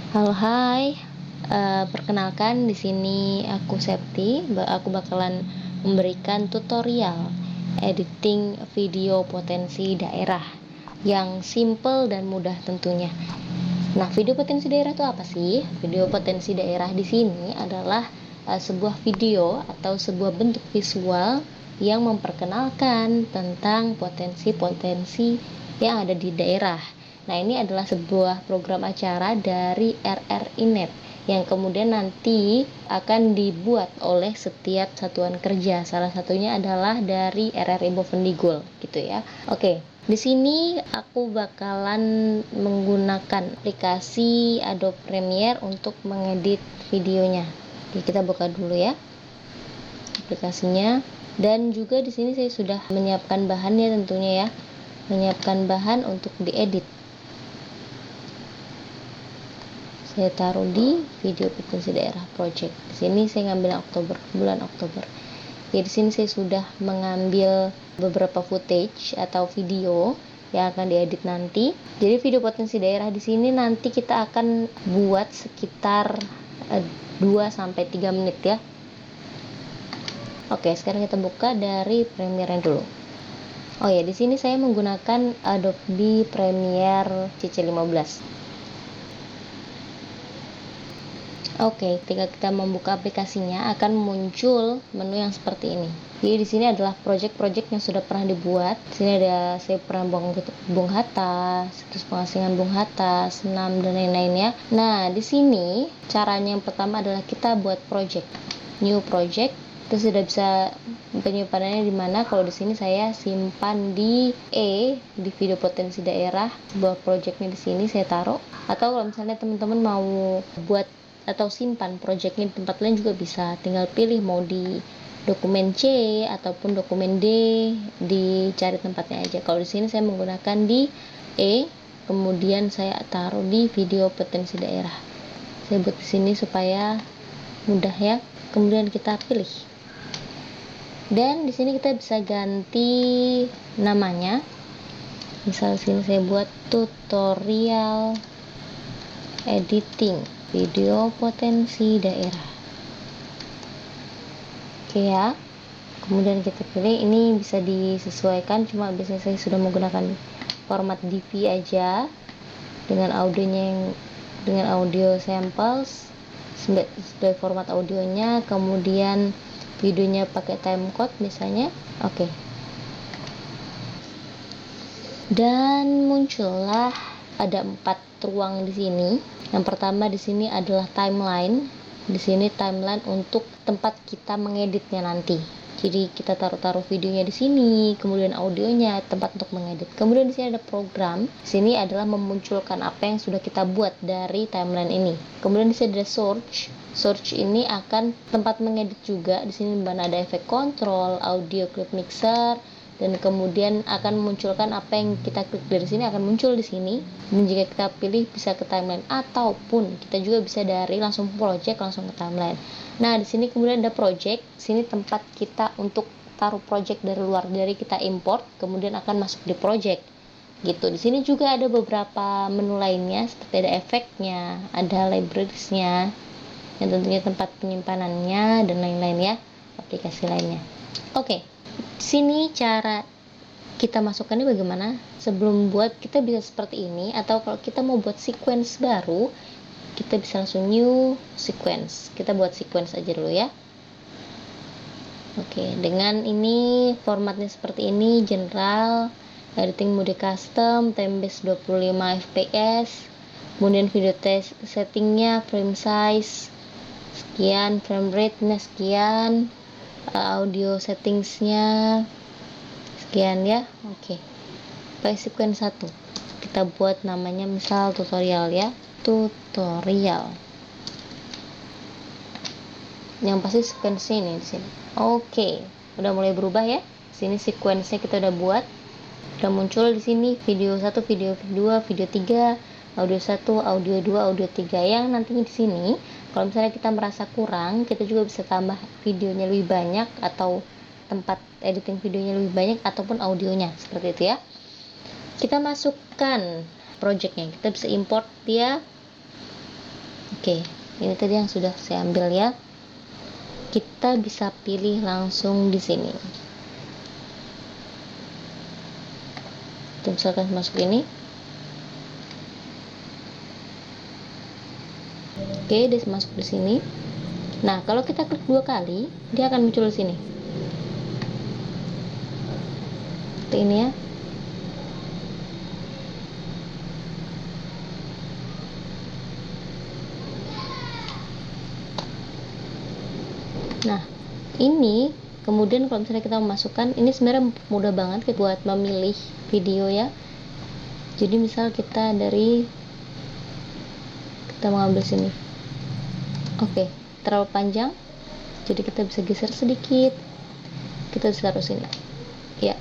Halo, hai. Perkenalkan, di sini aku Septi. Aku bakalan memberikan tutorial editing video potensi daerah yang simple dan mudah tentunya. Nah, video potensi daerah itu apa sih? Video potensi daerah di sini adalah sebuah video atau sebuah bentuk visual yang memperkenalkan tentang potensi-potensi yang ada di daerah. Nah, ini adalah sebuah program acara dari RRI-NET yang kemudian nanti akan dibuat oleh setiap satuan kerja. Salah satunya adalah dari RRI Bovendigul, gitu ya. Oke, di sini aku bakalan menggunakan aplikasi Adobe Premiere untuk mengedit videonya. Oke, kita buka dulu ya aplikasinya. Dan juga di sini saya sudah menyiapkan bahannya tentunya ya. Menyiapkan bahan untuk diedit. Saya taruh di video potensi daerah project. Di sini saya ngambil bulan Oktober. Ya, di sini saya sudah mengambil beberapa footage atau video yang akan diedit nanti. Jadi video potensi daerah di sini nanti kita akan buat sekitar 2 sampai 3 menit ya. Oke, sekarang kita buka dari Premiere dulu. Oh ya, di sini saya menggunakan Adobe Premiere CC15. Oke, ketika kita membuka aplikasinya akan muncul menu yang seperti ini. Jadi di sini adalah project-project yang sudah pernah dibuat. Di sini ada saya pernah Bung Hatta, situs pengasingan Bung Hatta, senam dan lain-lainnya. Nah, di sini caranya yang pertama adalah kita buat project, new project. Terus sudah bisa penyimpanannya di mana? Kalau di sini saya simpan di di video potensi daerah. Sebuah projectnya di sini saya taruh. Atau kalau misalnya teman-teman mau buat atau simpan projectnya di tempat lain juga bisa, tinggal pilih mau di dokumen C ataupun dokumen D, dicari tempatnya aja. Kalau di sini saya menggunakan di kemudian saya taruh di video potensi daerah. Saya buat di sini supaya mudah ya. Kemudian kita pilih. Dan di sini kita bisa ganti namanya. Misal sini saya buat tutorial editing video potensi daerah. Oke ya. Kemudian kita pilih, ini bisa disesuaikan, cuma biasanya saya sudah menggunakan format DV aja dengan audio samples sebagai format audionya, kemudian videonya pakai timecode misalnya. Oke. Dan muncullah ada 4 ruang di sini. Yang pertama di sini adalah timeline. Di sini timeline untuk tempat kita mengeditnya nanti. Jadi kita taruh videonya di sini, kemudian audionya, tempat untuk mengedit. Kemudian di sini ada program. Di sini adalah memunculkan apa yang sudah kita buat dari timeline ini. Kemudian di sini ada search. Search ini akan tempat mengedit juga. Di sini mana ada efek control, audio clip mixer, dan kemudian akan memunculkan apa yang kita klik dari sini akan muncul di sini. Dan jika kita pilih bisa ke timeline ataupun kita juga bisa dari langsung project langsung ke timeline. Nah, di sini kemudian ada project. Sini tempat kita untuk taruh project dari luar, dari kita import kemudian akan masuk di project. Gitu. Di sini juga ada beberapa menu lainnya seperti ada efeknya, ada librariesnya, yang tentunya tempat penyimpanannya dan lain-lain ya, aplikasi lainnya. Oke. Sini cara kita masukkannya bagaimana. Sebelum buat kita bisa seperti ini, atau kalau kita mau buat sequence baru kita bisa langsung new sequence. Kita buat sequence aja dulu ya. Oke, dengan ini formatnya seperti ini, general, editing mode custom, time base 25 fps, kemudian video test settingnya frame size sekian, frame rate nya sekian, audio settingsnya sekian ya. Oke, pakai sequence 1 kita buat namanya misal tutorial ya, tutorial yang pasti sequence ini di sini. Oke, udah mulai berubah ya. Sini sequence-nya kita udah buat, udah muncul di sini video 1, video 2, video 3, audio 1, audio 2, audio 3. Yang nantinya di sini kalau misalnya kita merasa kurang, kita juga bisa tambah videonya lebih banyak atau tempat editing videonya lebih banyak ataupun audionya, seperti itu ya. Kita masukkan projectnya, kita bisa import dia Oke, ini tadi yang sudah saya ambil ya. Kita bisa pilih langsung di sini. Kita misalkan masuk ini. Oke, dia masuk di sini. Nah, kalau kita klik 2 kali, dia akan muncul di sini. Seperti ini ya. Nah, ini kemudian kalau misalnya kita memasukkan, ini sebenarnya mudah banget buat memilih video ya. Jadi misal kita mengambil sini. Oke, terlalu panjang, jadi kita bisa geser sedikit, kita bisa taruh sini ya.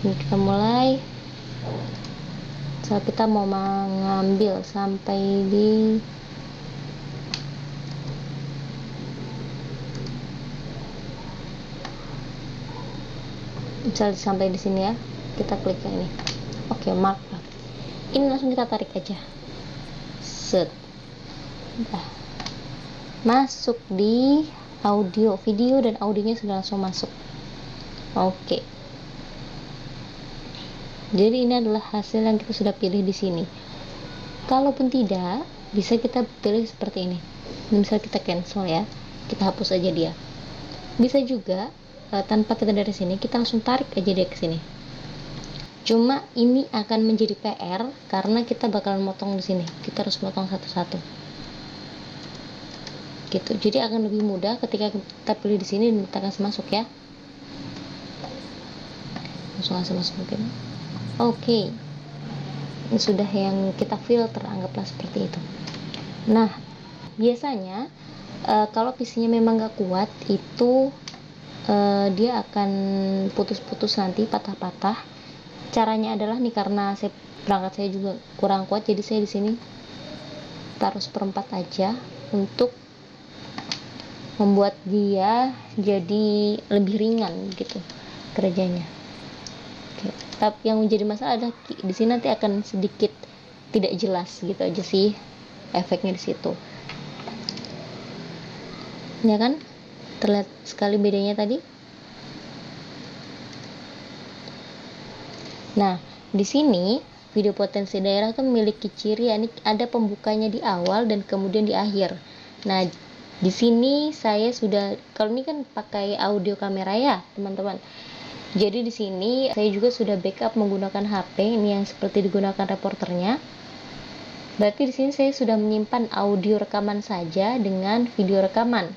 Ini kita mulai, saat kita mau mengambil sampai di misal sampai di sini ya, kita klik yang ini. Oke, mark. Ini langsung kita tarik aja, set. Nah, masuk di audio, video dan audionya sudah langsung masuk. Oke. Jadi ini adalah hasil yang kita sudah pilih di sini. Kalaupun tidak, bisa kita pilih seperti ini. Misal kita cancel ya, kita hapus aja dia. Bisa juga tanpa kita dari sini, kita langsung tarik aja dia ke sini. Cuma ini akan menjadi PR karena kita bakalan motong di sini. Kita harus motong satu-satu. Gitu. Jadi akan lebih mudah ketika kita pilih di sini dan kita kasih masuk ya. Langsung kasih masuk mungkin. Oke. Ini sudah yang kita filter, anggaplah seperti itu. Nah, biasanya kalau PC-nya memang gak kuat, itu dia akan putus-putus nanti, patah-patah. Caranya adalah nih, karena perangkat saya juga kurang kuat, jadi saya di sini taruh 1/4 aja untuk membuat dia jadi lebih ringan gitu kerjanya. Oke. Tapi yang menjadi masalah adalah di sini nanti akan sedikit tidak jelas gitu aja sih efeknya di situ. Ya kan? Terlihat sekali bedanya tadi. Nah, di sini video potensi daerah itu memiliki ciri, yakni ada pembukanya di awal dan kemudian di akhir. Nah, di sini saya sudah, kalau ini kan pakai audio kamera ya, teman-teman. Jadi di sini saya juga sudah backup menggunakan HP ini yang seperti digunakan reporternya. Berarti di sini saya sudah menyimpan audio rekaman saja dengan video rekaman.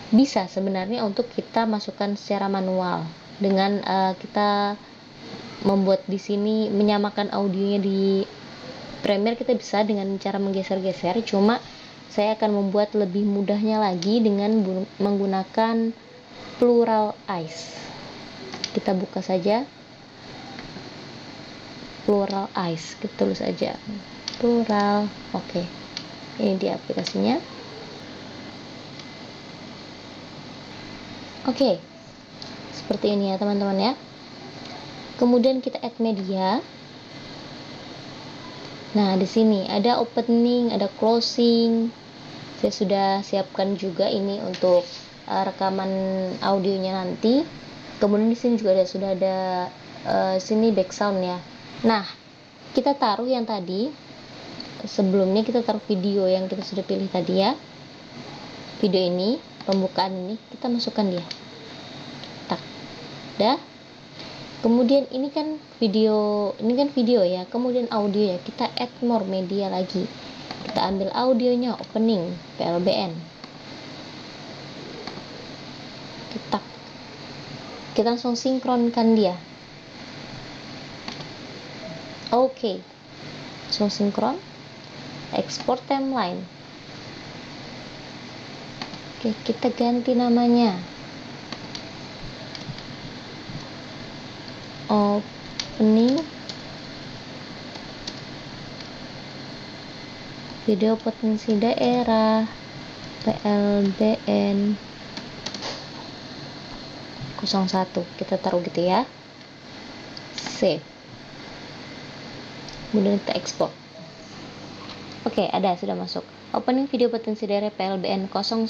Bisa sebenarnya untuk kita masukkan secara manual dengan kita membuat di sini menyamakan audionya di Premiere, kita bisa dengan cara menggeser-geser. Cuma saya akan membuat lebih mudahnya lagi dengan menggunakan Plural Eyes. Kita buka saja Plural Eyes, kita tulis aja Plural. Oke. Ini dia aplikasinya. Oke. Seperti ini ya teman-teman ya. Kemudian kita add media. Nah, di sini ada opening, ada closing. Saya sudah siapkan juga ini untuk rekaman audionya nanti. Kemudian di sini juga sudah ada sini background ya. Nah, kita taruh yang tadi. Sebelumnya kita taruh video yang kita sudah pilih tadi ya. Video ini, pembukaan ini, kita masukkan dia. Tak. Dah. Kemudian ini kan video ya, kemudian audio ya, kita add more media lagi. Kita ambil audionya, opening, PLBN. Kita langsung sinkronkan dia. Oke. Langsung sinkron. Export timeline. Oke, kita ganti namanya. Opening video potensi daerah PLBN 01, kita taruh gitu ya. Save. Kemudian kita ekspor. Oke, ada, sudah masuk. Opening video potensi daerah PLBN 01.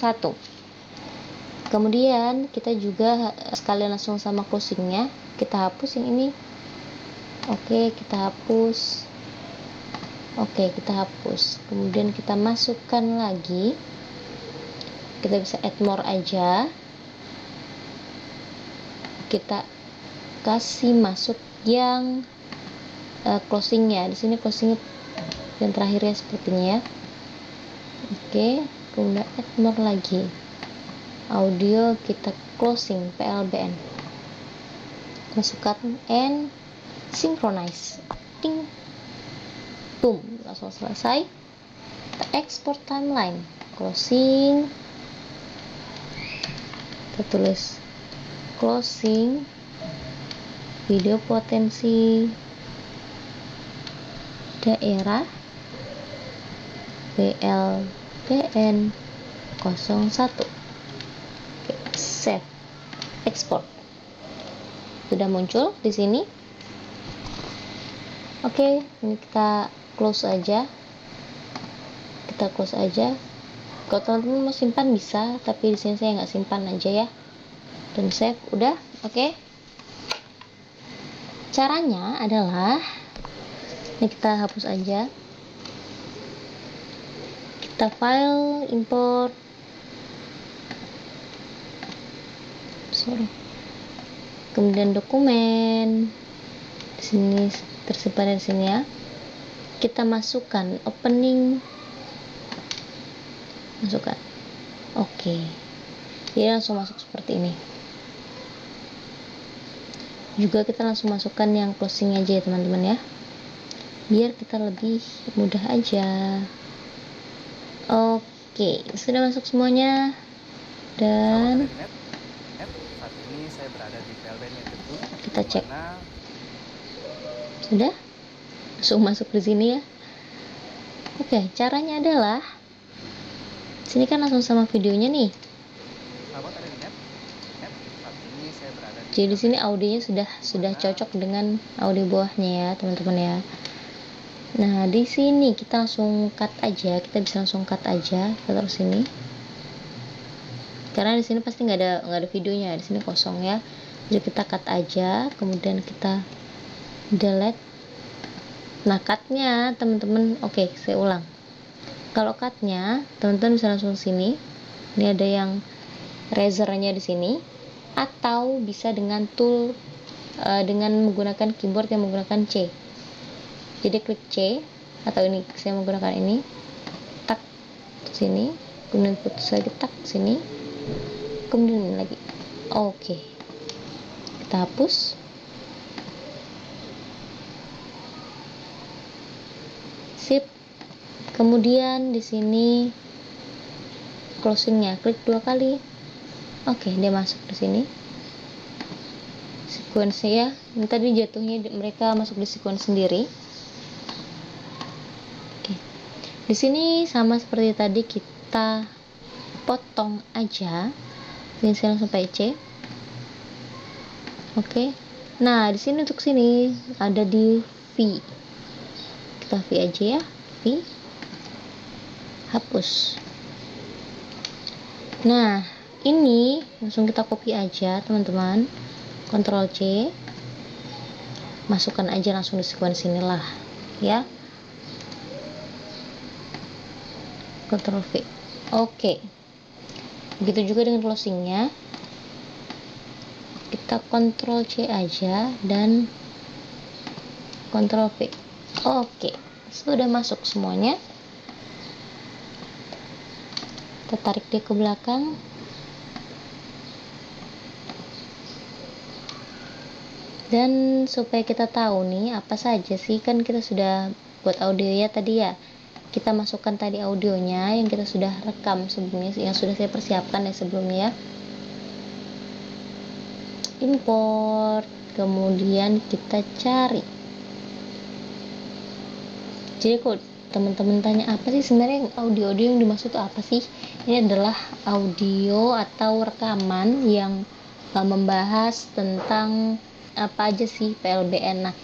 Kemudian kita juga sekalian langsung sama closingnya, kita hapus yang ini. Oke, kita hapus. Oke, kita hapus. Kemudian kita masukkan lagi. Kita bisa add more aja. Kita kasih masuk yang closingnya. Di sini closingnya yang terakhir ya, sepertinya ya. Oke, kemudian add more lagi. Audio kita closing PLBN. Masukkan and synchronize. Ding. Boom, langsung selesai. Kita export timeline. Closing. Kita tulis closing video potensi daerah PLBN 01. Oke, save, export. Sudah muncul di sini. Oke, ini kita close aja. Kita close aja. Kalau teman-teman mau simpan bisa, tapi di sini saya nggak simpan aja ya. Dan save, udah, oke. Caranya adalah ini kita hapus aja. Kita file, import. Kemudian dokumen. Di sini tersimpan di sini ya. Kita masukkan opening. Masukkan. Oke. Dia langsung masuk seperti ini. Juga kita langsung masukkan yang closing aja ya teman-teman ya, biar kita lebih mudah aja. Oke, sudah masuk semuanya. Dan saat ini saya berada di PLBN Metro. Kita cek. Sudah masuk di sini ya. Oke, caranya adalah sini kan langsung sama videonya nih. Jadi di sini audionya sudah cocok dengan audio bawahnya ya teman-teman ya. Nah di sini kita langsung cut aja, kita bisa langsung cut aja. Kita taruh sini. Karena di sini pasti nggak ada videonya, di sini kosong ya. Jadi kita cut aja, kemudian kita delete. Nah cutnya teman-teman, oke saya ulang. Kalau cutnya teman-teman bisa langsung sini. Ini ada yang razornya di sini. Atau bisa dengan tool dengan menggunakan keyboard yang menggunakan C. Jadi klik C, atau ini saya menggunakan ini, tak sini, kemudian putus lagi, tak sini, kemudian ini lagi. Oke, kita hapus. Sip. Kemudian di sini closingnya, klik 2 kali. Oke, dia masuk di sini. Sequence ya. Ini tadi jatuhnya mereka masuk di sequence sendiri. Oke. Di sini sama seperti tadi, kita potong aja. Ini saya langsung pakai C. Oke. Nah, di sini untuk sini ada di V. Kita V aja ya. V. Hapus. Nah, ini langsung kita copy aja teman-teman, Ctrl C, masukkan aja langsung di sequence inilah ya, Ctrl V. Oke, begitu juga dengan closingnya, kita Ctrl C aja dan Ctrl V. Oke, sudah masuk semuanya. Kita tarik dia ke belakang. Dan supaya kita tahu nih apa saja sih, kan kita sudah buat audio ya tadi ya, kita masukkan tadi audionya yang kita sudah rekam sebelumnya, yang sudah saya persiapkan ya sebelumnya ya. Import, kemudian kita cari. Jadi kalau teman-teman tanya apa sih sebenarnya audio-audio yang dimaksud itu apa sih, ini adalah audio atau rekaman yang membahas tentang apa aja sih PLBN. Nah,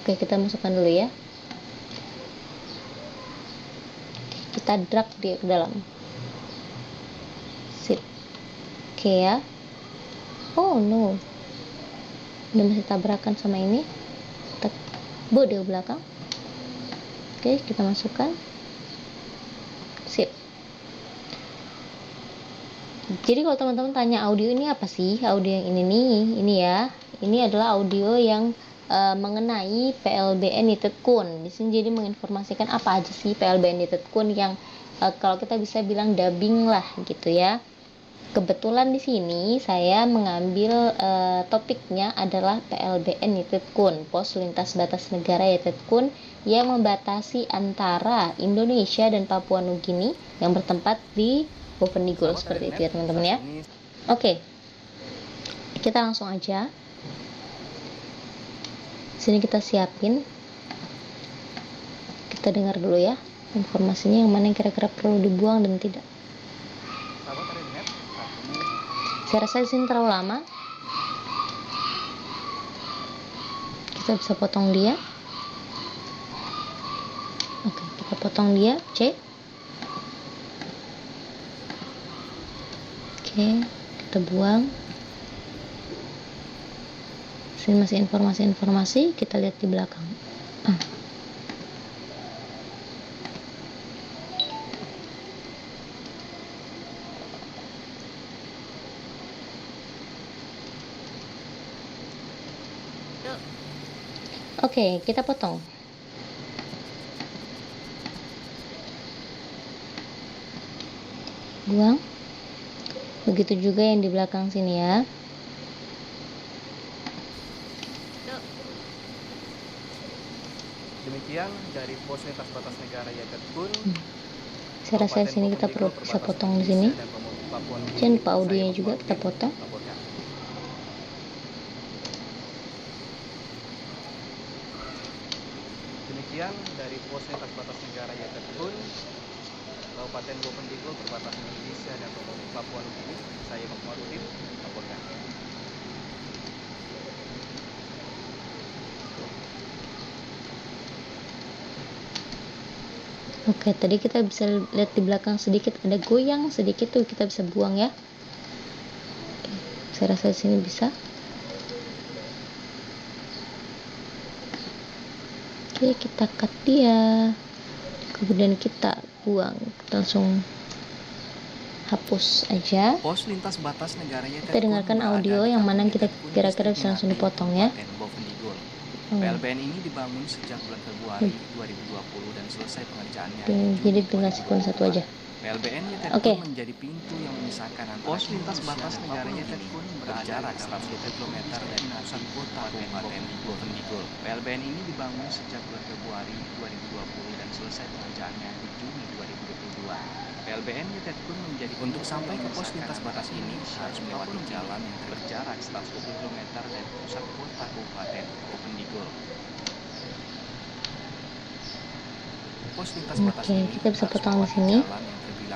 oke, kita masukkan dulu ya. kita drag dia ke dalam. Sip. Oke ya. Oh no, udah masih tabrakan sama ini. Kita bodi belakang. Oke, kita masukkan. Sip. Jadi kalau teman-teman tanya audio ini apa sih? Audio yang ini nih, ini ya. Ini adalah audio yang mengenai PLBN Nitetkun. Di sini jadi menginformasikan apa aja sih PLBN Nitetkun yang kalau kita bisa bilang dubbing lah gitu ya. Kebetulan di sini saya mengambil topiknya adalah PLBN Nitetkun, Pos Lintas Batas Negara Nitetkun yang membatasi antara Indonesia dan Papua Nugini yang bertempat di Bovendigul seperti itu ya teman-teman ya. Oke. Kita langsung aja. Sini kita siapin. Kita dengar dulu ya informasinya yang mana yang kira-kira perlu dibuang dan tidak. Saya rasa di sini terlalu lama. Kita bisa potong dia. Oke, kita potong dia. C. Oke, kita buang. Sini masih informasi-informasi, kita lihat di belakang. Oke, kita potong. Buang. Begitu juga yang di belakang sini ya. Demikian dari Pos Lintas Batas Negara Nitetkun. Saya rasa di sini kita perlu bisa potong di sini. Jangan lupa audionya juga kita potong. Demikian dari Pos Lintas Batas Negara Nitetkun, Kabupaten Bovendigul perbatasan Indonesia dan Papua Nugini. Saya Makmarudin laporkan. Oke, tadi kita bisa lihat di belakang sedikit ada goyang sedikit tuh, kita bisa buang ya. Oke, saya rasa di sini bisa. Oke, kita cut dia. Kemudian kita buang, kita langsung hapus aja. Pos Lintas Batas Negara Nitetkun. Kita dengarkan audio yang mana kita kira-kira bisa langsung dipotong ya. PLBN ini dibangun sejak bulan Februari 2020 dan selesai pengerjaannya. Jadi tinggal sekuen satu aja. PLBN Nitetkun menjadi pintu yang memisahkan antara pos lintas batas negara Nitetkun berjarak 120 km dari pusat kota Kabupaten Bovendigul. PLBN ini dibangun sejak bulan Februari 2020 dan selesai pengerjaannya di Juni 2022. PLBN Nitetkun menjadi untuk sampai ke pos lintas batas ini harus melewati jalan yang berjarak 120 km dari pusat kota Kabupaten Bovendigul. Pos lintas batas ini kita bisa potong di sini.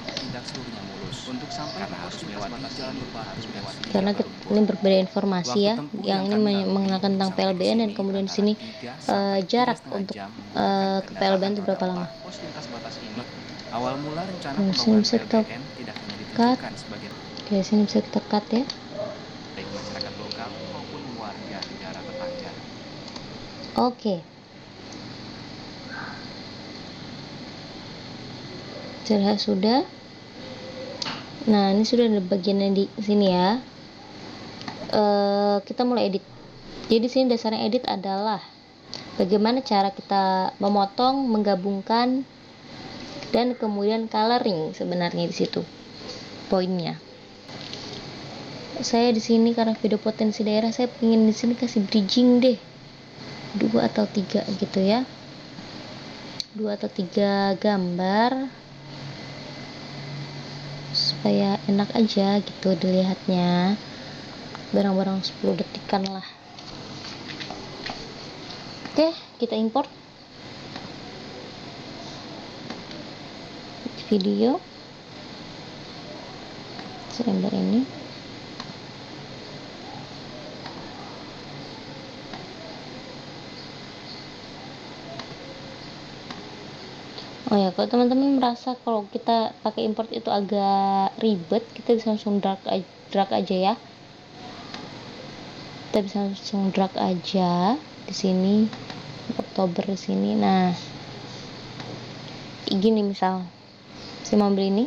Tidak seluruhnya mulus. Untuk sampai harus melewati jalan berbatu karena ini berbeda informasi ya. Yang ini mengenalkan tentang PLBN dan kemudian di sini jarak untuk ke PLBN itu berapa lama. Pos lintas batas ini awal mula rencana pembangunan PLBN tidak hanya ditujukan sebagai Oke, sini bisa kita cut ya. baik masyarakat lokal maupun warga negara tetangga. Oke. Sudah. Nah, ini sudah ada bagiannya di sini ya. Kita mulai edit. Jadi sini dasarnya edit adalah bagaimana cara kita memotong, menggabungkan, dan kemudian coloring sebenarnya di situ poinnya. Saya di sini karena video potensi daerah, saya ingin di sini kasih bridging deh 2 atau 3 gitu ya. 2 atau 3 gambar supaya enak aja gitu dilihatnya, barang-barang 10 detikan lah. Oke, kita import video selembar ini. Oh ya, kalau teman-teman merasa kalau kita pakai import itu agak ribet, kita bisa langsung drag aja ya. Kita bisa langsung drag aja di sini, Oktober di sini. Nah, gini misal, saya mau beli ini,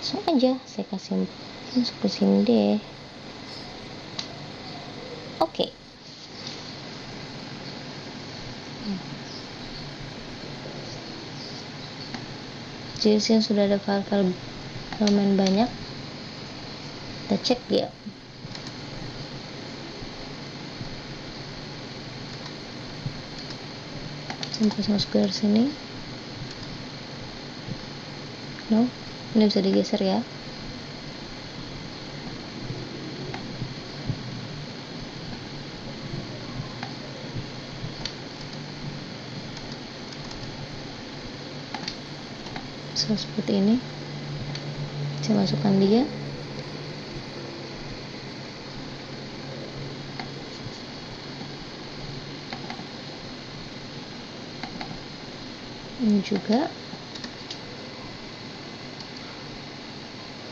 langsung aja saya kasih masuk ke sini deh. Oke. Jadi sini sudah ada file-file lumayan banyak. Kita cek dia. Sampai masuk ke sini. No, ini bisa digeser ya. Seperti ini, saya masukkan dia. Ini juga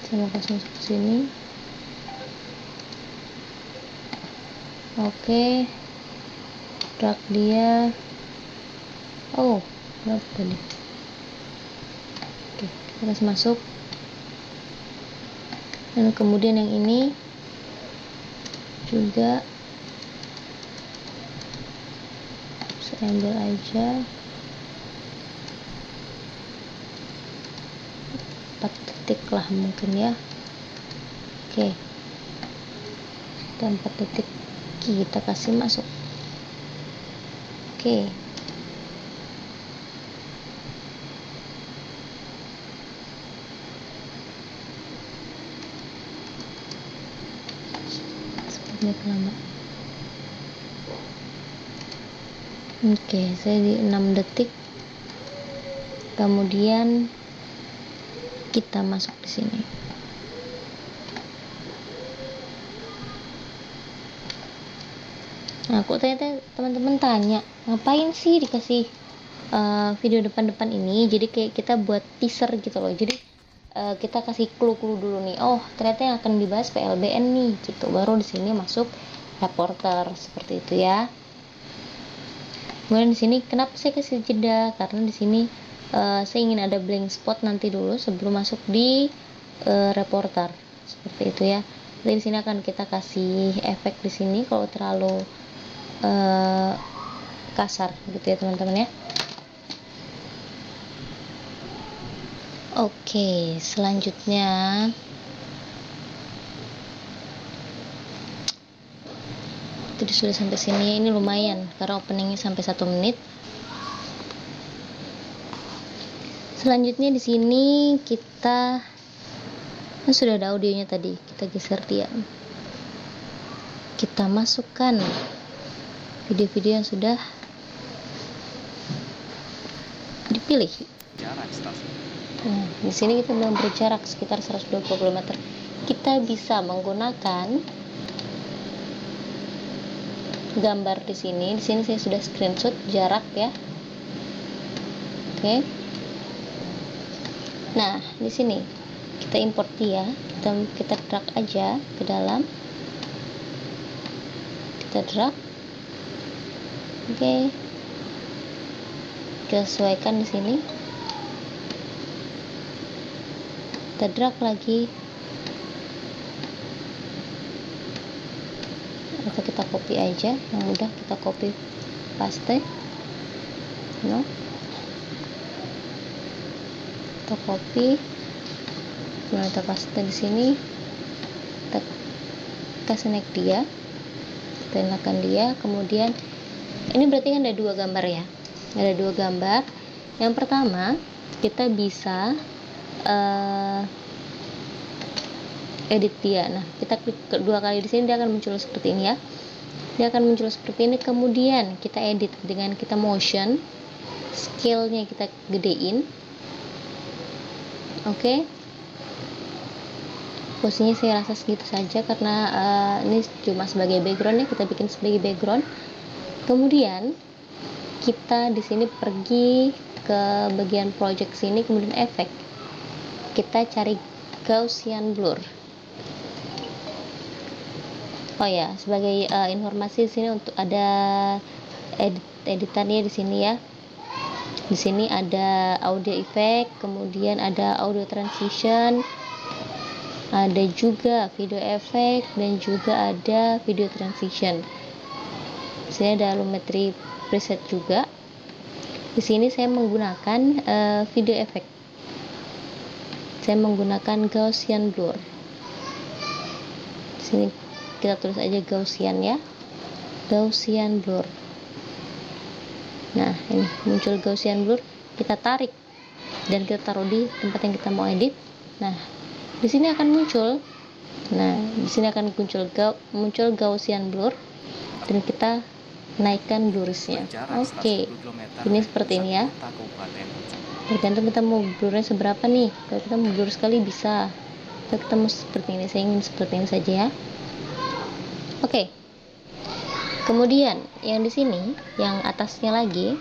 saya mau kasih masuk ke sini. Oke, drag dia. Oh, berapa tadi? Oke, kita kasih masuk. Dan kemudian yang ini juga saya ambil aja 4 detik lah mungkin ya. Oke, dan 4 detik kita kasih masuk. Oke, sepertinya lama. Oke, saya di 6 detik. Kemudian kita masuk di sini. Nah, kok ternyata teman-teman tanya, ngapain sih dikasih video depan-depan ini? Jadi kayak kita buat teaser gitu loh. Jadi kita kasih clue-clue dulu nih. Oh, ternyata yang akan dibahas PLBN nih, gitu. Baru di sini masuk reporter seperti itu ya. Kemudian di sini kenapa saya kasih jeda? Karena di sini saya ingin ada blank spot nanti dulu sebelum masuk di reporter seperti itu ya. Jadi di sini akan kita kasih efek di sini kalau terlalu kasar gitu ya teman-teman ya. Oke, selanjutnya jadi sudah sampai sini. Ini lumayan karena openingnya sampai 1 menit. Selanjutnya di sini kita sudah ada audionya tadi, kita geser dia. Kita masukkan video-video yang sudah dipilih. Nah, di sini kita bilang berjarak sekitar 120 km. Kita bisa menggunakan gambar di sini. Di sini saya sudah screenshot jarak ya. Oke. Nah, di sini kita import dia. Kita drag aja ke dalam. Kita drag. Oke. Kita sesuaikan di sini. Kita drag lagi. Atau kita copy aja, yang udah kita copy paste. No. Kita copy. Kemudian kita paste di sini. Kita kasih naik dia. Kita nyalakan dia. Kemudian ini berarti kan ada 2 gambar ya. Ada 2 gambar. Yang pertama kita bisa edit dia. Nah, kita klik 2 kali di sini, dia akan muncul seperti ini ya. Dia akan muncul seperti ini. Kemudian kita edit dengan kita motion, scale-nya kita gedein. Oke. Posisinya saya rasa segitu saja karena ini cuma sebagai background ya, kita bikin sebagai background. Kemudian kita di sini pergi ke bagian project sini, kemudian efek, kita cari Gaussian blur. Oh ya, sebagai informasi di sini untuk ada editannya di sini ya. Di sini ada audio effect, kemudian ada audio transition, ada juga video effect, dan juga ada video transition. Di sini ada Lumetri preset juga. Di sini saya menggunakan video effect. Saya menggunakan Gaussian blur. Di sini kita tulis aja Gaussian ya. Gaussian blur. Nah, ini muncul Gaussian blur, kita tarik dan kita taruh di tempat yang kita mau edit. Nah, di sini akan muncul. Nah, di sini akan muncul Gaussian blur dan kita naikkan blursnya. Oke. Ini seperti ini ya. Tergantung kita mau blurnya seberapa nih. Kalau kita mau blur sekali bisa. Kalau kita mau seperti ini, saya ingin seperti ini saja ya. Oke. Kemudian yang di sini, yang atasnya lagi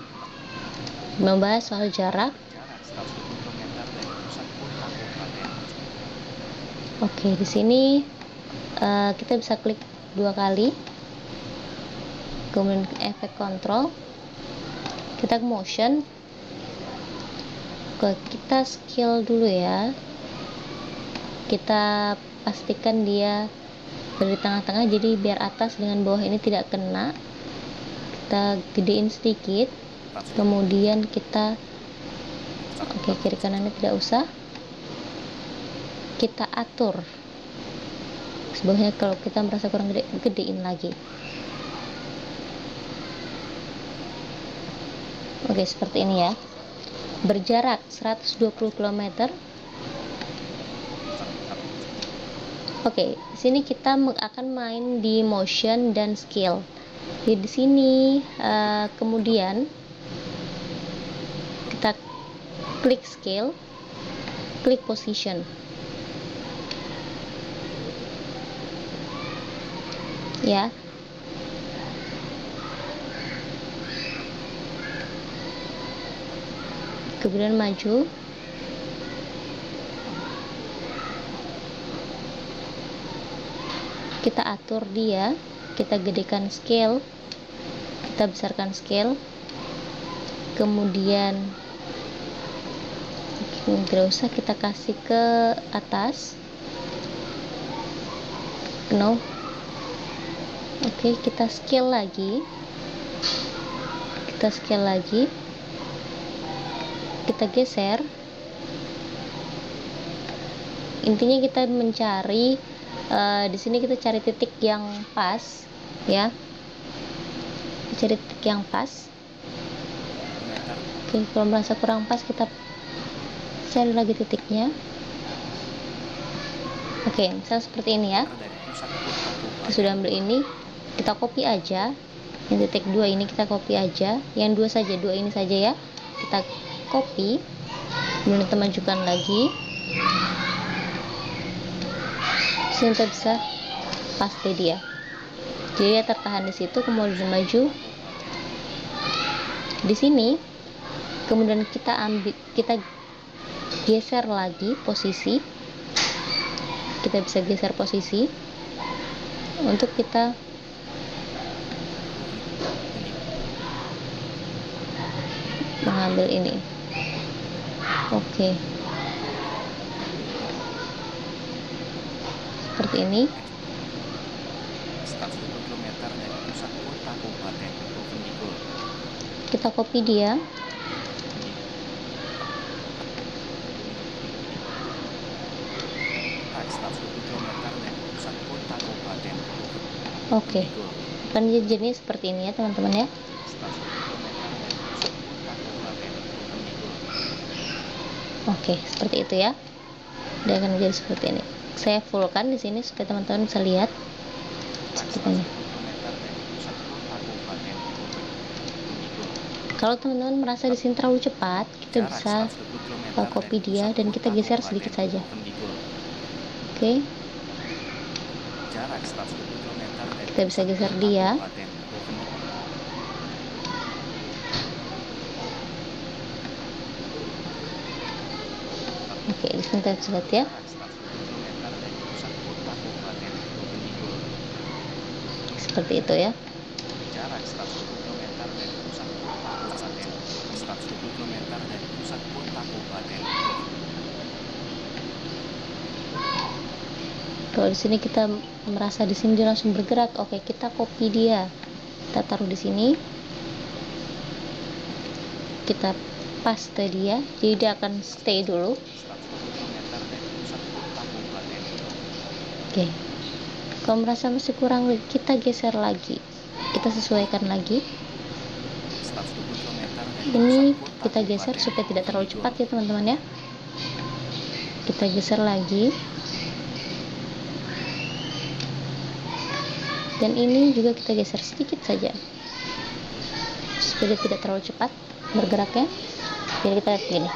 membahas soal jarak. Oke, di sini kita bisa klik 2 kali. Kemudian efek control. Kita ke motion. Oke, kita scale dulu ya. Kita pastikan dia dari tengah-tengah, jadi biar atas dengan bawah ini tidak kena. Kita gedein sedikit, kemudian kita kiri kanannya tidak usah, kita atur sebawahnya. Kalau kita merasa kurang gede, gedein lagi. Oke, seperti ini ya. Berjarak 120 km. Oke, di sini kita akan main di motion dan scale. Jadi di sini kemudian kita klik scale, klik position. Ya. Kemudian maju. Kita atur dia, kita gedekan scale, kita besarkan scale, kemudian tidak usah, kita kasih ke atas, no. Oke, kita scale lagi, kita geser. Intinya kita mencari di sini kita cari titik yang pas ya, cari titik yang pas. Oke, kalau merasa kurang pas kita cari lagi titiknya. Oke, misal seperti ini ya. Kita sudah ambil ini, kita copy aja. Yang titik 2 ini kita copy aja, yang 2 saja, 2 ini saja ya, kita copy, kemudian kita majukan lagi. Sini kita bisa paste dia, jadi dia tertahan di situ. Kemudian maju di sini, kemudian kita geser lagi posisi. Kita bisa geser posisi untuk kita mengambil ini. Oke. Seperti ini. Kita copy dia. Oke. Akan jadi seperti ini ya teman-teman ya. Oke, seperti itu ya. Dia akan jadi seperti ini. Saya fullkan di sini supaya teman-teman bisa lihat seperti ini. Kalau teman-teman merasa di sini terlalu cepat, kita bisa copy dia dan kita geser sedikit saja. Oke. Kita bisa geser dia. Oke, di sini kita lihat ya. Seperti itu ya. Jarak 120 km dari pusat kota kabupaten. 120 km dari pusat kota kabupaten. Kalau di sini kita merasa di sini dia langsung bergerak, oke, kita copy dia. Kita taruh di sini. Kita paste dia, jadi dia akan stay dulu. 120 km dari pusat kota kabupaten. Oke. Kalau merasa masih kurang, kita geser lagi. Kita sesuaikan lagi. 120 km dari Ini pusat kota kita geser kabupaten. supaya tidak terlalu cepat ya teman-teman ya. Kita geser lagi. Dan ini juga kita geser sedikit saja supaya dia tidak terlalu cepat bergeraknya. Jadi kita lihat gini.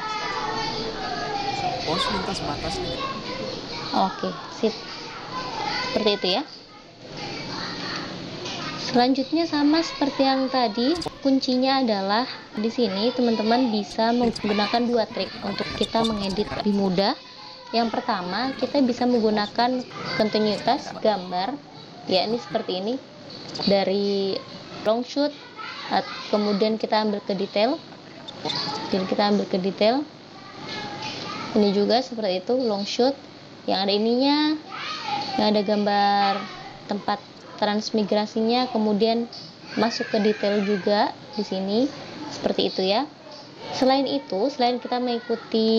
Pos lintas batas Oke, sip. Seperti itu ya. Selanjutnya sama seperti yang tadi, kuncinya adalah di sini teman-teman bisa menggunakan dua trik untuk kita mengedit lebih mudah. Yang pertama, kita bisa menggunakan kontinuitas gambar, ya ini seperti ini, dari long shoot, kemudian kita ambil ke detail. Jadi kita ambil ke detail. Ini juga seperti itu, long shoot, yang ada ininya, yang ada gambar tempat transmigrasinya, kemudian masuk ke detail juga di sini, seperti itu ya. Selain itu, selain kita mengikuti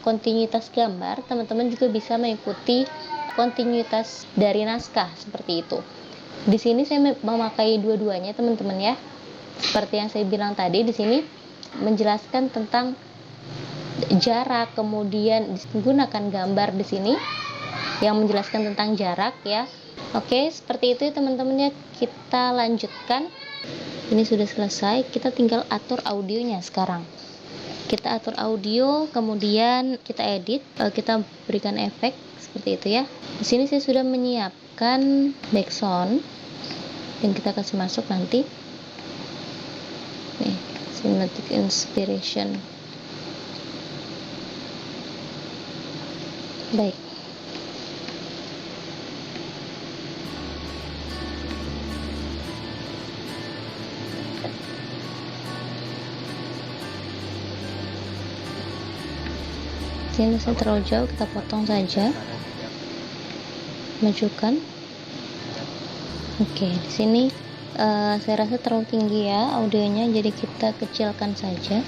kontinuitas gambar, teman-teman juga bisa mengikuti kontinuitas dari naskah seperti itu. Di sini saya memakai dua-duanya teman-teman ya. Seperti yang saya bilang tadi, di sini menjelaskan tentang jarak, kemudian menggunakan gambar di sini yang menjelaskan tentang jarak ya. Oke, seperti itu ya teman-teman ya. Kita lanjutkan. Ini sudah selesai, kita tinggal atur audionya sekarang. Kita atur audio, kemudian kita edit, kita berikan efek seperti itu ya. Di sini saya sudah menyiapkan background yang kita kasih masuk nanti. Nih, cinematic inspiration. Baik. Ini saya terlalu jauh, kita potong saja, majukan. Oke, di sini saya rasa terlalu tinggi ya audionya, jadi kita kecilkan saja.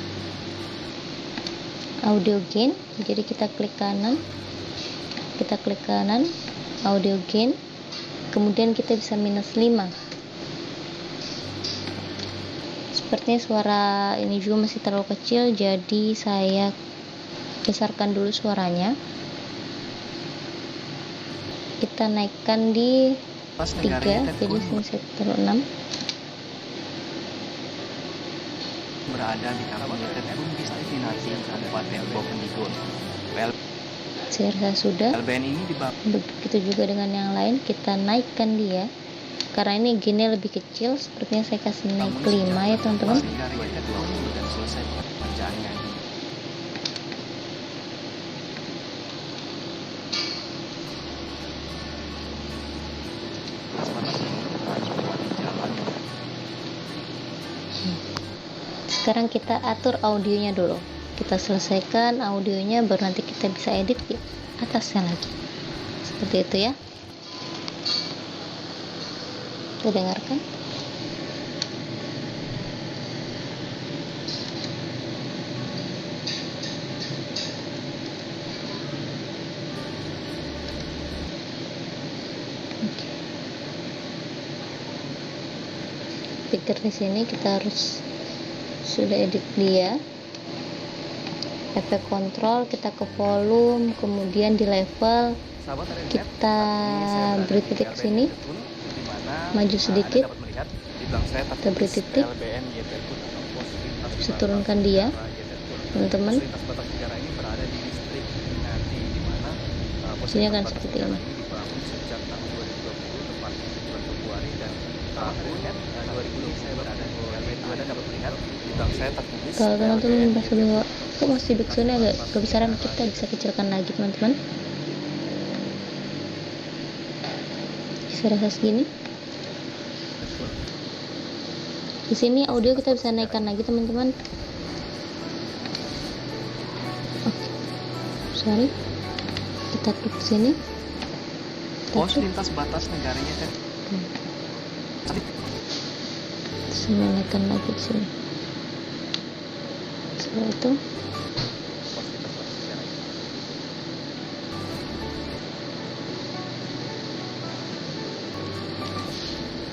Audio gain, jadi kita klik kanan, audio gain, kemudian kita bisa minus 5. Sepertinya suara ini juga masih terlalu kecil, jadi saya besarkan dulu suaranya. Kita naikkan di 3, jadi sini saya taruh 6. berada di Kabupaten destinasi Kabupaten Bovendigul. Saya rasa sudah. LBN ini dibangun. Begitu juga dengan yang lain, kita naikkan dia. Karena ini gainnya lebih kecil, sepertinya saya kasih naik 5 ya teman-teman. Dan selesai pekerjaannya. Sekarang kita atur audionya dulu. Kita selesaikan audionya, baru nanti kita bisa edit di atasnya lagi. Seperti itu ya. Kita dengarkan. Pikir di sini kita harus sudah edit dia. Efek kontrol, kita ke volume, kemudian di level kita beri titik sini, maju sedikit, kita beri titik, bisa turunkan dia teman-teman. Sini akan seperti ini. Tahun 2020 saya berada di LBN Anda dapat melihat di belakang saya tertulis Kalau teman-teman PLBN merasa bahwa kok masih backsoundnya agak kebesaran, kita bisa kecilkan lagi teman-teman. Bisa rasa segini. Di sini audio kita bisa naikkan lagi teman-teman. Sorry, kita klik sini. pos lintas batas negaranya kan. Terus naikkan lagi di sini. Setelah itu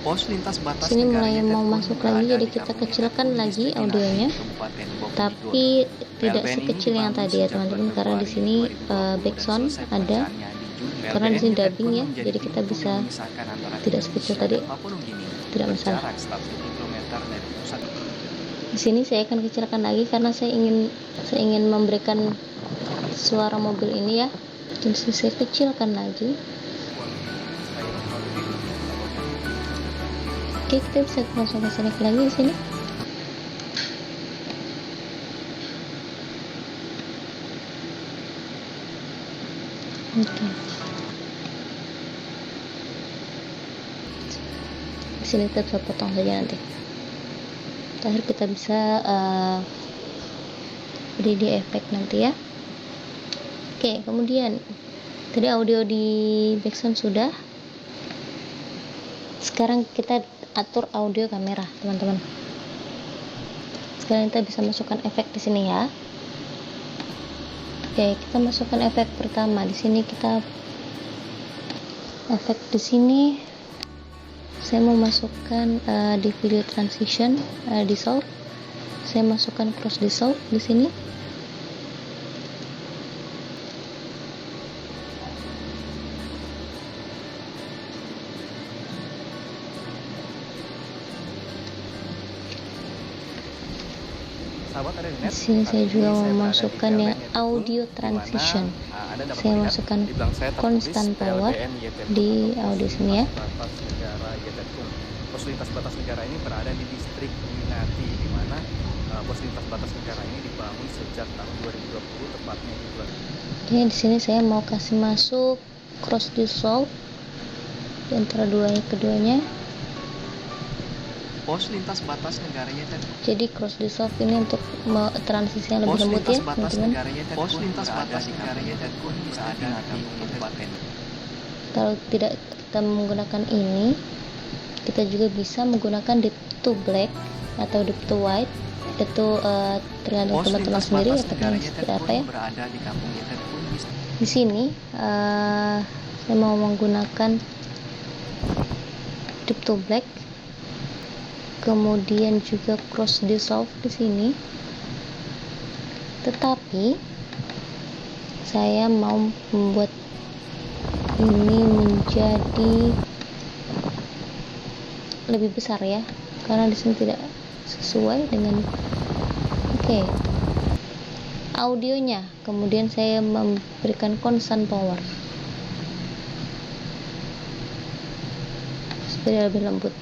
pos lintas batas sini mulai negaranya mau Tetkun masuk berada lagi, jadi di kita kampung kecilkan Tetkun, lagi Distrik audionya, Inati, Kabupaten Bogor. tapi tidak PLBN ini sekecil yang dibangun tadi ya sejak teman-teman, bulan karena di Februari sini 2020 dan backsound selesai ada, pengerjaannya di Juni. karena di sini PLBN dubbing ya, menjadi jadi kita pintu bisa yang memisahkan antara tidak sekecil Indonesia tadi, dan Papua Nugini, tidak masalah. berjarak 100 km dari pusat. Di sini saya akan kecilkan lagi karena saya ingin memberikan suara mobil ini ya. Jadi saya kecilkan lagi. Oke, kita bisa langsung ke sini lagi di sini. Oke. Di sini kita bisa potong saja nanti. Terakhir kita bisa beri di efek nanti ya. Oke, kemudian tadi audio di backsound sudah. Sekarang kita atur audio kamera, teman-teman. Sekarang kita bisa masukkan efek di sini ya. Oke, kita masukkan efek pertama. Di sini kita efek di sini. Saya mau masukkan di video transition dissolve. Saya masukkan cross dissolve di sini. Di sini saya juga memasukkan yang audio transition. Saya masukkan constant power di audio sini ya. Pos lintas batas negara ini berada di distrik Inati, di mana pos lintas batas negara ini dibangun sejak tahun 2020, tepatnya di bulan. Oke, di sini saya mau kasih masuk cross dissolve di antara keduanya. Pos lintas batas negaranya kan. Jadi cross dissolve ini untuk transisi yang lebih lembut ya teman-teman. Pos lintas batas negaranya dan pun bisa ada di kabupaten. Kalau tidak kita menggunakan ini, kita juga bisa menggunakan dip to black atau dip to white. Itu tergantung teman-teman sendiri ya, teman seperti apa ya. Di sini saya mau menggunakan dip to black, kemudian juga cross dissolve di sini. Tetapi saya mau membuat ini menjadi lebih besar ya, karena di sini tidak sesuai dengan audionya. Kemudian saya memberikan constant power supaya lebih lembut.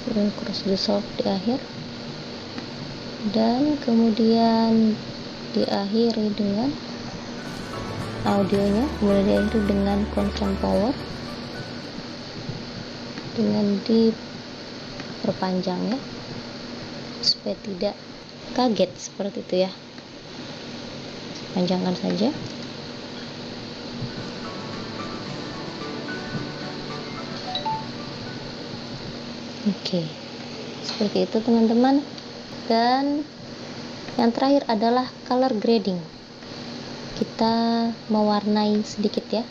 Dan cross dissolve di akhir, dan kemudian diakhiri dengan audionya, kemudian diakhiri dengan constant power dengan diperpanjang ya, supaya tidak kaget seperti itu ya. Panjangkan saja. Oke, seperti itu teman-teman. Dan yang terakhir adalah color grading. Kita mewarnai sedikit ya.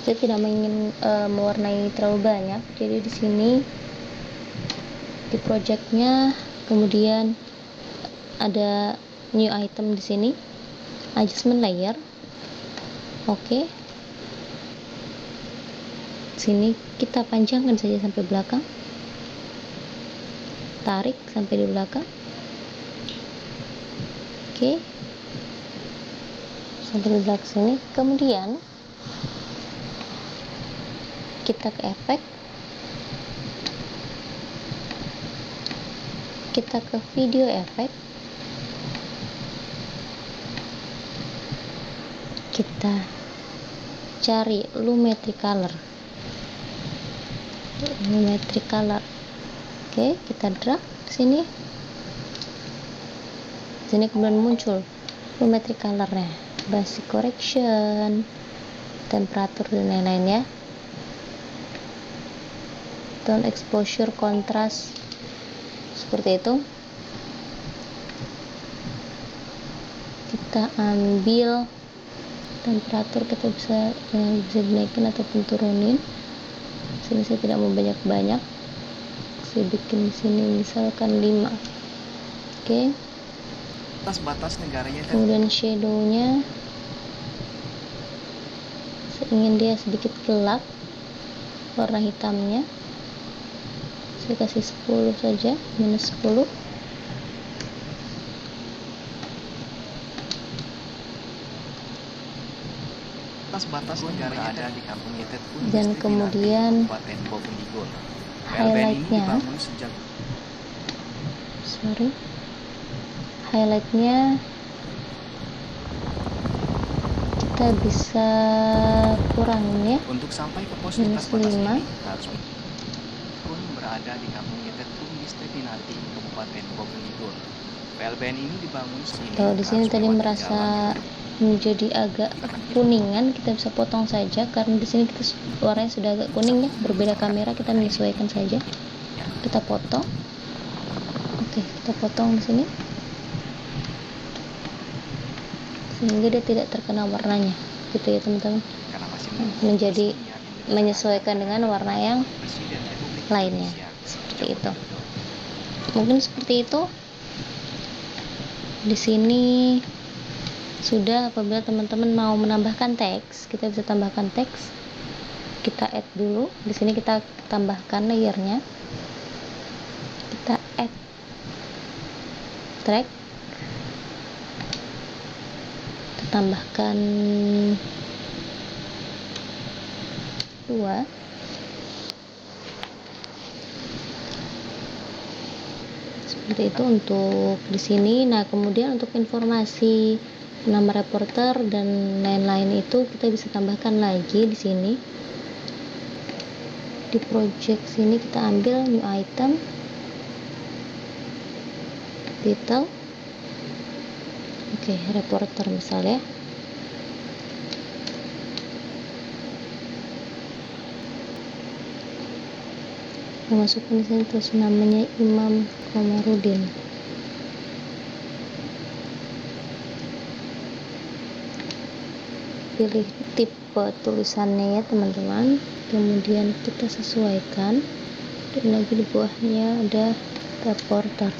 Saya tidak ingin mewarnai terlalu banyak. Jadi di sini di projectnya, kemudian ada new item di sini, adjustment layer. Oke. Sini kita panjangkan saja sampai belakang, tarik sampai di belakang. Oke, sampai di belakang sini. Kemudian kita ke efek, kita ke video efek, kita cari Lumetri Color. Oke, kita drag ke sini. Sini kemudian muncul Lumetri Color-nya, basic correction, temperatur dan lain-lain ya. Tone, exposure, kontras, seperti itu. Kita ambil temperatur, kita bisa dinaikin ataupun turunin. Sini saya tidak mau banyak-banyak, saya bikin di sini misalkan 5. Oke. Batas negaranya. Kemudian shadownya saya ingin dia sedikit gelap, warna hitamnya saya kasih 10 saja, minus 10. Batas negaranya ada di Kampung Yetet pun. Dan kemudian highlightnya, highlightnya kita bisa kurangin ya, untuk sampai ke pos minus 5. harus pun berada di Kampung Yetet pun Distrik Pinati, Kabupaten Bovendigul. PLBN ini dibangun sini. Kalau di sini tadi merasa menjadi agak kuningan, kita bisa potong saja karena di sini kita warnanya sudah agak kuning ya, berbeda kamera, kita menyesuaikan saja. Kita potong. Oke, kita potong di sini sehingga dia tidak terkena warnanya, gitu ya teman-teman. Menjadi menyesuaikan dengan warna yang lainnya, seperti itu. Mungkin seperti itu. Di sini sudah. Apabila teman-teman mau menambahkan teks, kita bisa tambahkan teks. Kita add dulu. Di sini kita tambahkan layernya. Kita add track. Kita tambahkan 2. Seperti itu untuk di sini. Nah, kemudian untuk informasi nama reporter dan lain-lain itu kita bisa tambahkan lagi di sini. Di project sini kita ambil new item, title. Oke, reporter misalnya. Masukkan di sini terus namanya Imam Komarudin. Pilih tipe tulisannya ya teman-teman, kemudian kita sesuaikan, dan lagi di bawahnya ada reporter.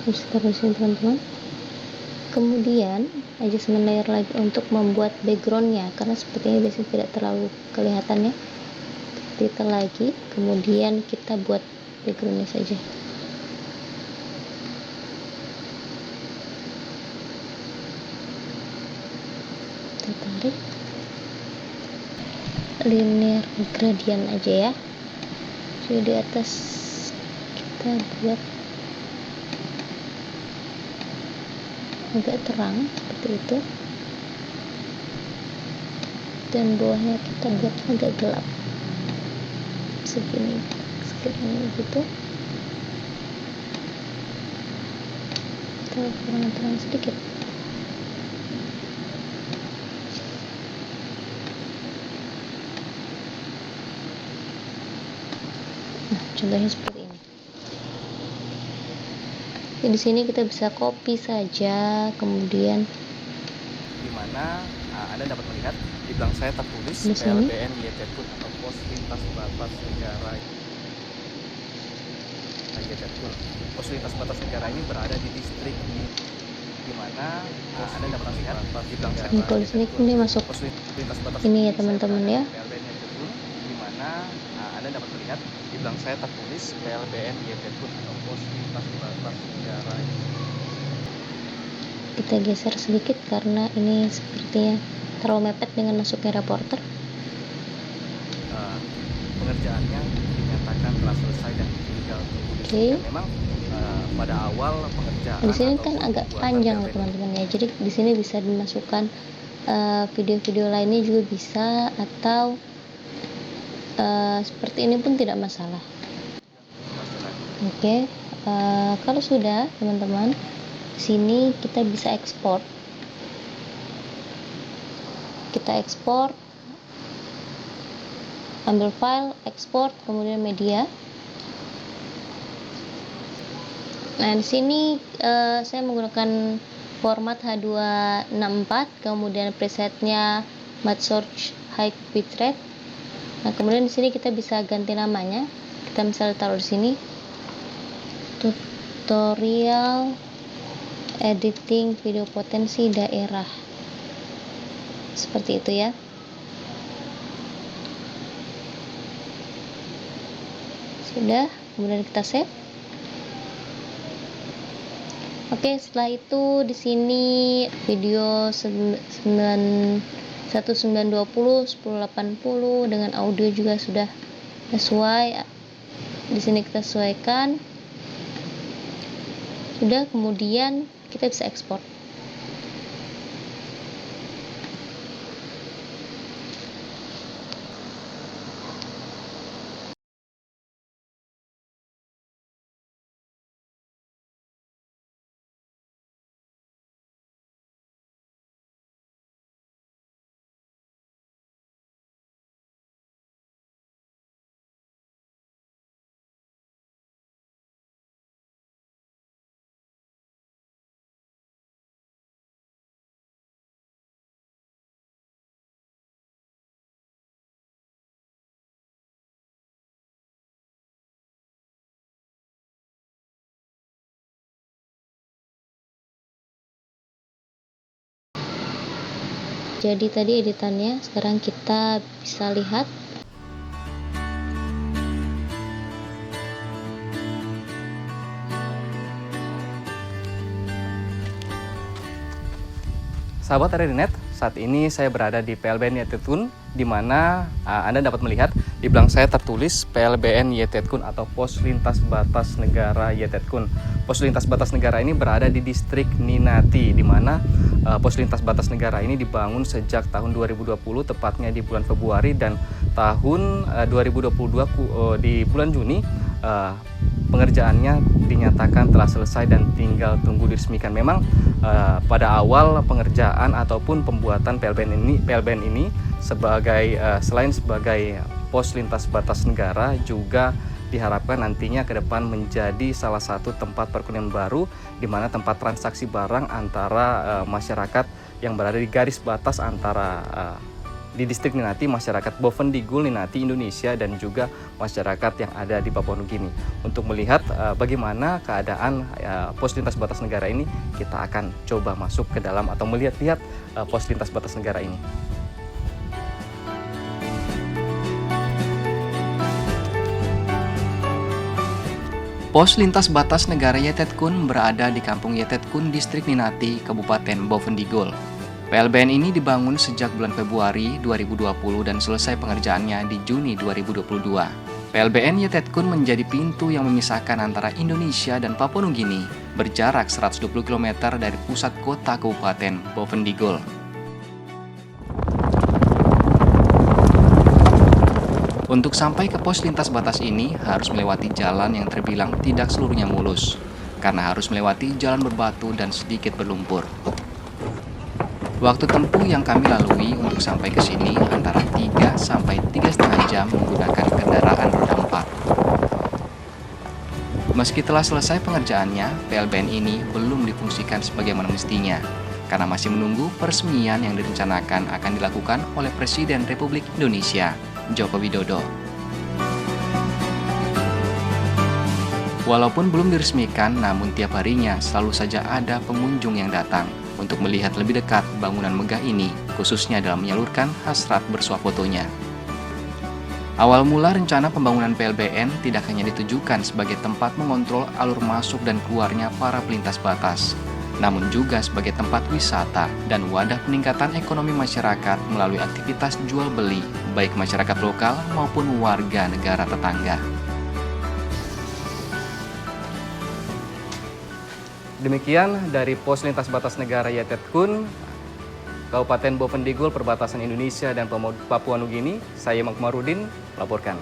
Terus terusin teman-teman. Kemudian adjustment layer lagi untuk membuat backgroundnya, karena sepertinya biasanya tidak terlalu kelihatan ya. Titel lagi, kemudian kita buat backgroundnya saja. Tarik linear gradient aja ya. Jadi di atas kita buat agak terang seperti itu, dan bawahnya kita buat agak gelap segini gitu. Kita kurang terang sedikit. Nah, contohnya seperti ini. Jadi di sini kita bisa copy saja, kemudian di mana Anda dapat melihat di belakang saya tertulis PLBN Yetet pun atau pos lintas batas negara Yetet pun. Pos lintas batas negara ini berada di distrik ini, di mana Anda dapat melihat di belakang saya. Kalau di sini dia masuk ini ya teman-teman ya. Di mana Anda dapat melihat di belakang saya tertulis PLBN Yetet pun atau pos lintas batas negara. kita geser sedikit karena ini sepertinya terlalu mepet dengan masuknya reporter. Pengerjaannya dinyatakan telah selesai dan tinggal tunggu diresmikan. Memang pada awal pengerjaan di sini kan agak panjang ya teman-teman ya, jadi di sini bisa dimasukkan video-video lainnya juga bisa, atau seperti ini pun tidak masalah. Oke, kalau sudah teman-teman, di sini kita bisa ekspor. Kita ekspor, ambil file, ekspor, kemudian media. Nah, di sini saya menggunakan format H264, kemudian presetnya Matte Source High Bitrate. Nah, kemudian di sini kita bisa ganti namanya. Kita misalnya taruh di sini tutorial editing video potensi daerah. Seperti itu ya. Sudah, kemudian kita save. Oke, setelah itu di sini video 1920 1080 dengan audio juga sudah sesuai. Di sini kita sesuaikan. Sudah, kemudian kita bisa ekspor. Jadi tadi editannya, sekarang kita bisa lihat. Sahabat Arianet, saat ini saya berada di PLBN YTTKUN, di mana Anda dapat melihat di belakang saya tertulis PLBN YTTKUN atau Pos Lintas Batas Negara YTTKUN. Pos Lintas Batas Negara ini berada di distrik Ninati, di mana Pos Lintas Batas Negara ini dibangun sejak tahun 2020, tepatnya di bulan Februari, dan tahun 2022 di bulan Juni pengerjaannya dinyatakan telah selesai dan tinggal tunggu diresmikan. Memang pada awal pengerjaan ataupun pembuatan PLBN ini sebagai selain sebagai pos lintas batas negara, juga diharapkan nantinya ke depan menjadi salah satu tempat perekonomian baru, di mana tempat transaksi barang antara masyarakat yang berada di garis batas antara di distrik Ninati, masyarakat Bovendigul, Ninati, Indonesia, dan juga masyarakat yang ada di Papua Nugini. Untuk melihat bagaimana keadaan pos lintas batas negara ini, kita akan coba masuk ke dalam atau melihat-lihat pos lintas batas negara ini. Pos lintas batas negara YTTKUN berada di Kampung YTTKUN, Distrik Ninati, Kabupaten Bovendigul. PLBN ini dibangun sejak bulan Februari 2020 dan selesai pengerjaannya di Juni 2022. PLBN YTTKUN menjadi pintu yang memisahkan antara Indonesia dan Papua Nugini, berjarak 120 km dari pusat kota Kabupaten Bovendigul. Untuk sampai ke pos lintas batas ini harus melewati jalan yang terbilang tidak seluruhnya mulus, karena harus melewati jalan berbatu dan sedikit berlumpur. Waktu tempuh yang kami lalui untuk sampai ke sini antara 3 sampai 3,5 jam menggunakan kendaraan roda 4. Meski telah selesai pengerjaannya, PLBN ini belum difungsikan sebagaimana mestinya, karena masih menunggu peresmian yang direncanakan akan dilakukan oleh Presiden Republik Indonesia, Joko Widodo. Walaupun belum diresmikan, namun tiap harinya selalu saja ada pengunjung yang datang untuk melihat lebih dekat bangunan megah ini, khususnya dalam menyalurkan hasrat bersuah fotonya. Awal mula rencana pembangunan PLBN tidak hanya ditujukan sebagai tempat mengontrol alur masuk dan keluarnya para pelintas batas, namun juga sebagai tempat wisata dan wadah peningkatan ekonomi masyarakat melalui aktivitas jual beli, baik masyarakat lokal maupun warga negara tetangga. Demikian dari Pos Lintas Batas Negara Yatetkun, Kabupaten Bovendigul, perbatasan Indonesia dan Papua Nugini. Saya Imam Komarudin melaporkan.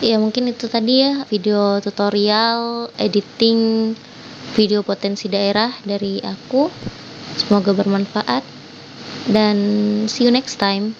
Ya mungkin itu tadi ya video tutorial editing video potensi daerah dari aku. Semoga bermanfaat dan see you next time.